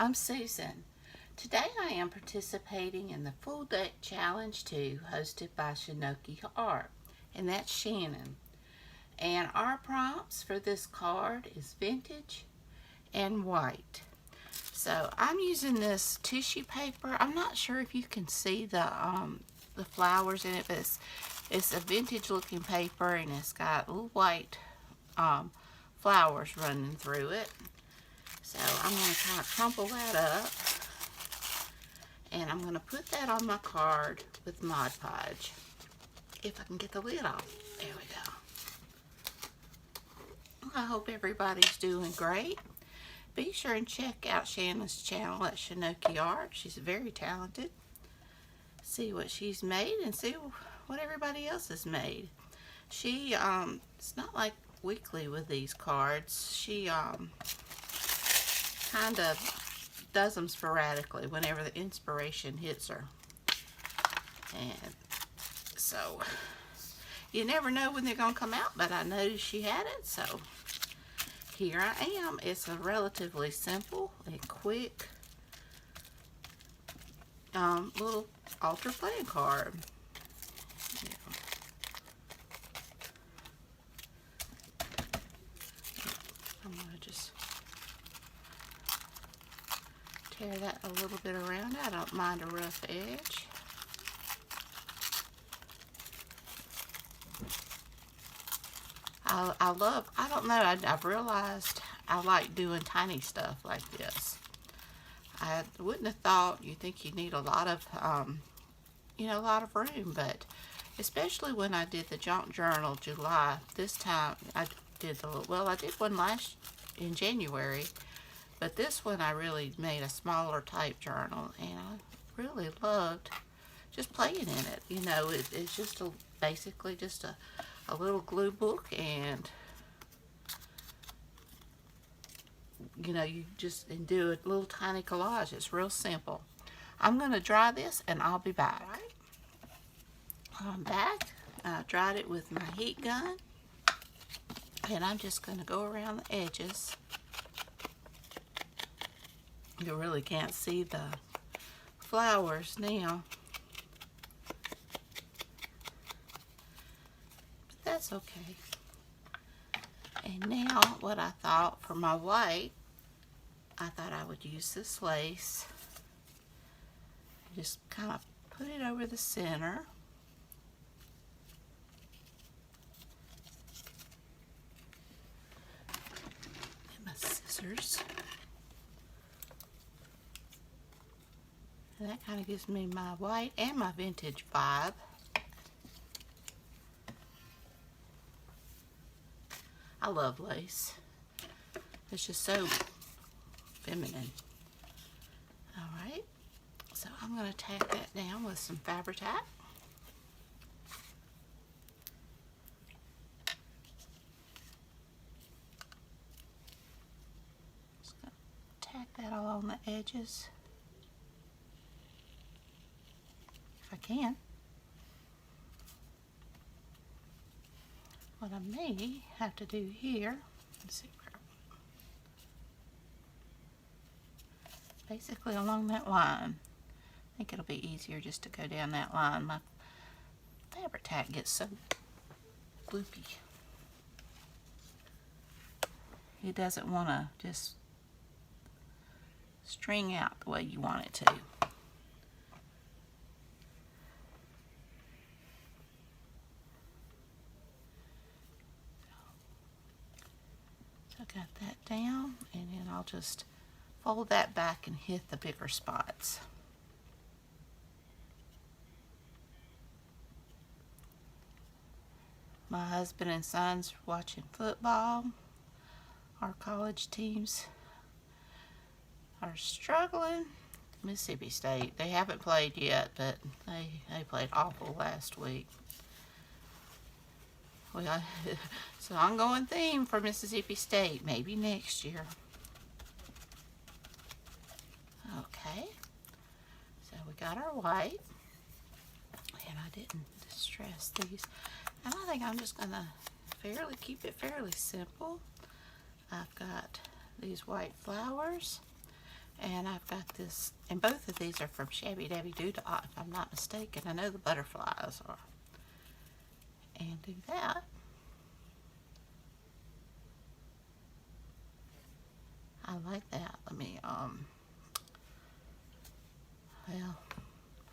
I'm Susan. Today I am participating in the Full Deck Challenge 2 hosted by Shana Art, and that's Shannon. And our prompts for this card is vintage and white. So I'm using this tissue paper. I'm not sure if you can see the flowers in it, but it's a vintage looking paper and it's got little white flowers running through it. So I'm going to kind of crumple that up, and I'm going to put that on my card with Mod Podge. If I can get the lid off. There we go. I hope everybody's doing great. Be sure and check out Shana's channel at Shana Art. She's very talented. See what she's made and see what everybody else has made. She, it's not like weekly with these cards. She, kind of does them sporadically whenever the inspiration hits her. And so you never know when they're going to come out, but I noticed she had it, so here I am. It's a relatively simple and quick little altar playing card. I'm going to just tear that a little bit around. I don't mind a rough edge. I don't know, I've realized I like doing tiny stuff like this. I wouldn't have thought you think you need a lot of, a lot of room, but especially when I did the junk journal July, this time I did I did one in January, but this one I really made a smaller type journal, and I really loved just playing in it. It's just basically just a little glue book, and you just do a little tiny collage. It's real simple. I'm going to dry this and I'll be back. All right. I'm back. I dried it with my heat gun, and I'm just going to go around the edges. You really can't see the flowers now, but that's okay. And now what I thought for my white, I thought I would use this lace. Just kind of put it over the center. And my scissors. And that kind of gives me my white and my vintage vibe. I love lace. It's just so feminine. Alright, so I'm going to tack that down with some Fabri-Tac. Just going to tack that all on the edges if I can. What I may have to do here, let's see, basically along that line. I think it'll be easier just to go down that line. My Fabri-Tac gets so gloopy. It doesn't want to just string out the way you want it to. Got that down, and then I'll just fold that back and hit the bigger spots. My husband and son's watching football. Our college teams are struggling. Mississippi State, they haven't played yet, but they played awful last week. Well, it's an ongoing theme for Mississippi State, maybe next year. Okay, so we got our white, and I didn't distress these. And I think I'm just going to keep it fairly simple. I've got these white flowers, And I've got this, and both of these are from Shabby Dabby Doodah, if I'm not mistaken. I know the butterflies are. And do that. I like that. Let me, well,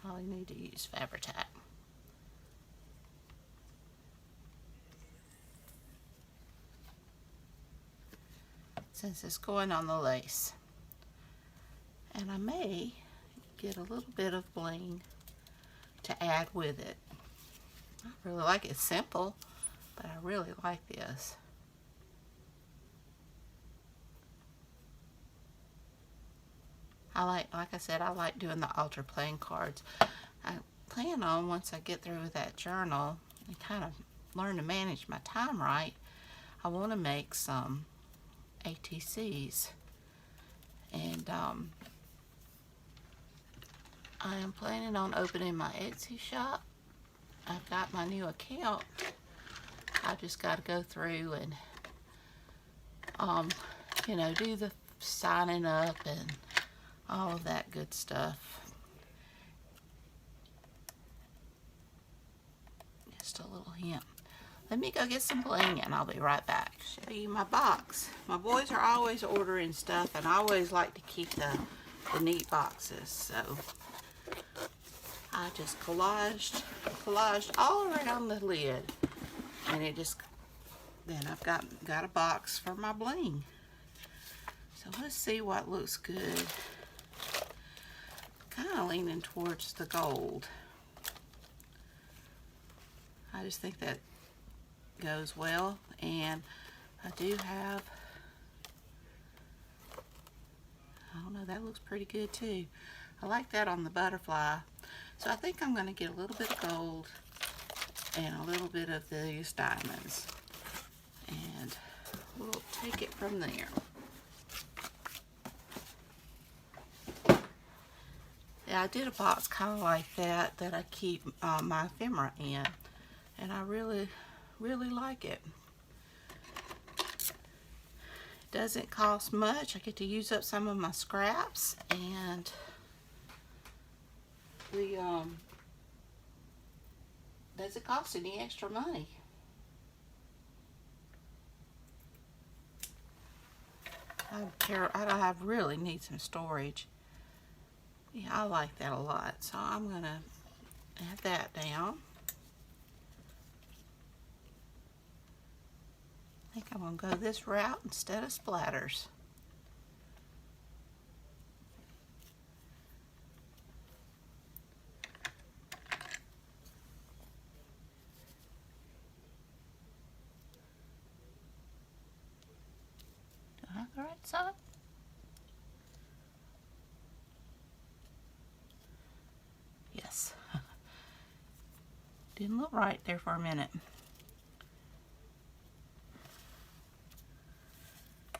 probably need to use Fabri-Tac. Since it's going on the lace. And I may get a little bit of bling to add with it. I really like it. It's simple, but I really like this. Like I said, I like doing the altar playing cards. I plan on, once I get through with that journal and kind of learn to manage my time right, I want to make some ATCs. And I am planning on opening my Etsy shop. I've got my new account. I just got to go through and you know, do the signing up and all of that good stuff. Just a little hint. Let me go get some bling and I'll be right back. Show you my box. My boys are always ordering stuff and I always like to keep the neat boxes. So I just collaged all around the lid. And it just, then I've got a box for my bling. So let's see what looks good. Kind of leaning towards the gold. I just think that goes well, and I do have, I don't know, that looks pretty good too. I like that on the butterfly. So I think I'm going to get a little bit of gold and a little bit of these diamonds, and we'll take it from there. Yeah, I did a box kind of like that I keep my ephemera in, and I really like it. Doesn't cost much. I get to use up some of my scraps, and the doesn't cost any extra money. I really need some storage. Yeah, I like that a lot. So I'm gonna add that down. I think I'm gonna go this route instead of splatters. Do I have the right side? Yes. Didn't look right there for a minute.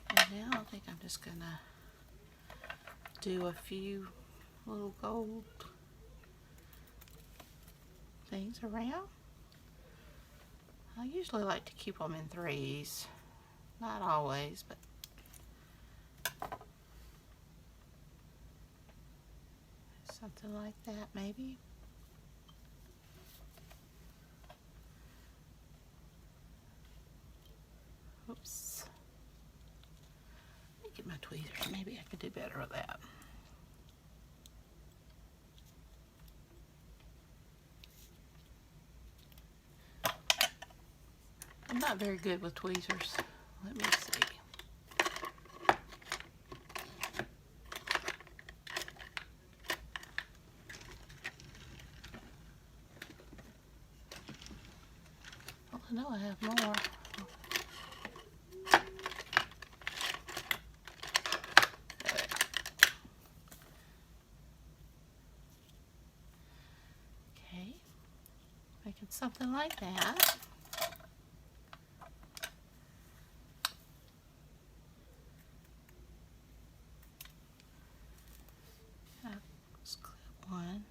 And now I think I'm just gonna do a few little gold things around. I usually like to keep them in threes. Not always, but something like that maybe. Oops. Let me get my tweezers. Maybe I could do better with that. I'm not very good with tweezers. Let me see. Well, I know I have more. Okay, making something like that. Just clip one.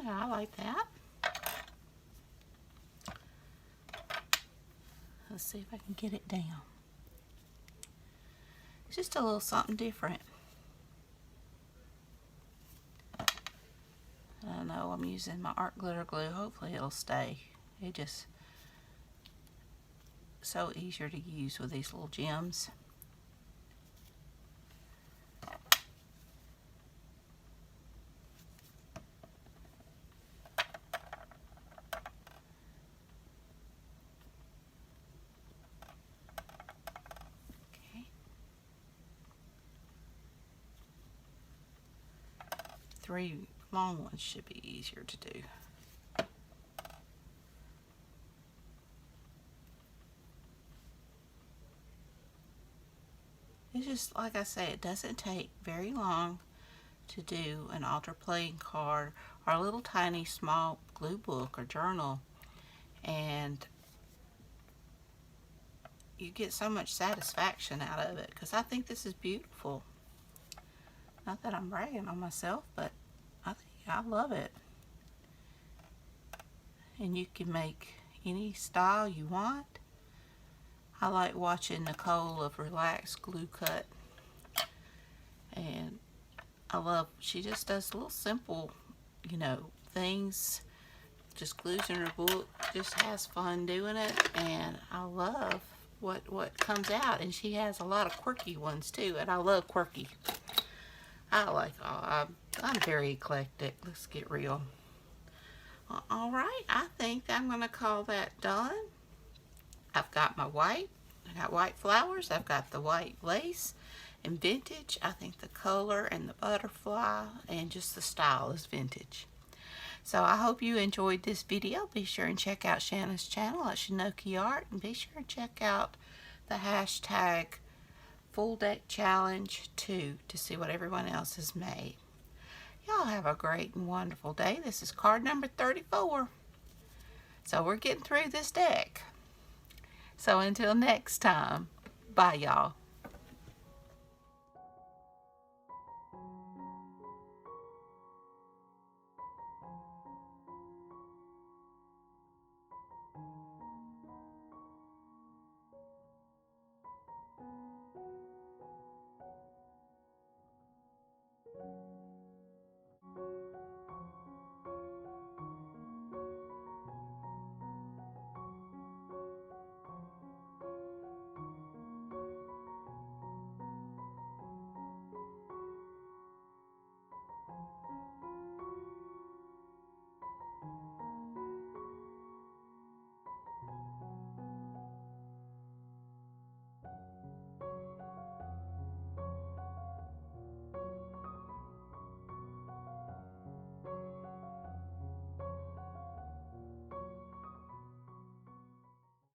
I like that. Let's see if I can get it down. It's just a little something different. I know I'm using my art glitter glue. Hopefully it'll stay. It just so easier to use with these little gems. Okay. 3 long ones should be easier to do. It's just, like I say, it doesn't take very long to do an altar playing card or a little tiny small glue book or journal, and you get so much satisfaction out of it, because I think this is beautiful. Not that I'm bragging on myself, but I love it. And you can make any style you want. I like watching Nicole of Relaxed Glue Cut, and she just does little simple, things, just glues in her book, just has fun doing it, and I love what comes out. And she has a lot of quirky ones too, and I love quirky. I'm very eclectic. Let's get real. All right, I think I'm going to call that done. I've got my white. I got white flowers. I've got the white lace and vintage. I think the color and the butterfly and just the style is vintage. So I hope you enjoyed this video. Be sure and check out Shana's channel at Shanoki Art, and be sure and check out the hashtag Full Deck Challenge 2 to see what everyone else has made. Y'all have a great and wonderful day. This is card number 34. So we're getting through this deck. So until next time, bye y'all.